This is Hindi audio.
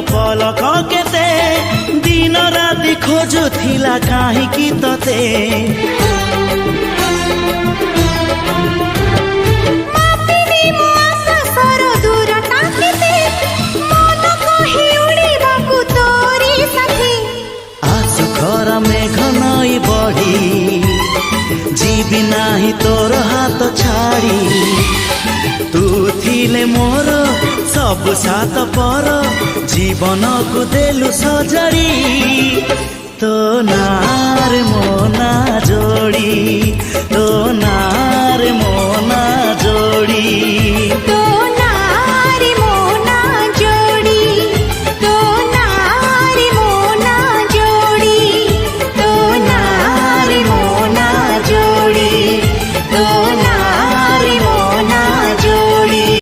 पलक केते दिन राति खोजुथिला काहींकि तते मापिनी मो आकाशर दूरता केते मन कहि उड़िबाकु तोरी साथी आसु घर मेघ नई बढ़ी जीवी नाही तोर हाथ छाड़ी तू थिले मोर सब सात पर जीवन को देलु सजरी तो नार मोना जोड़ी तो नार मोना जोड़ी।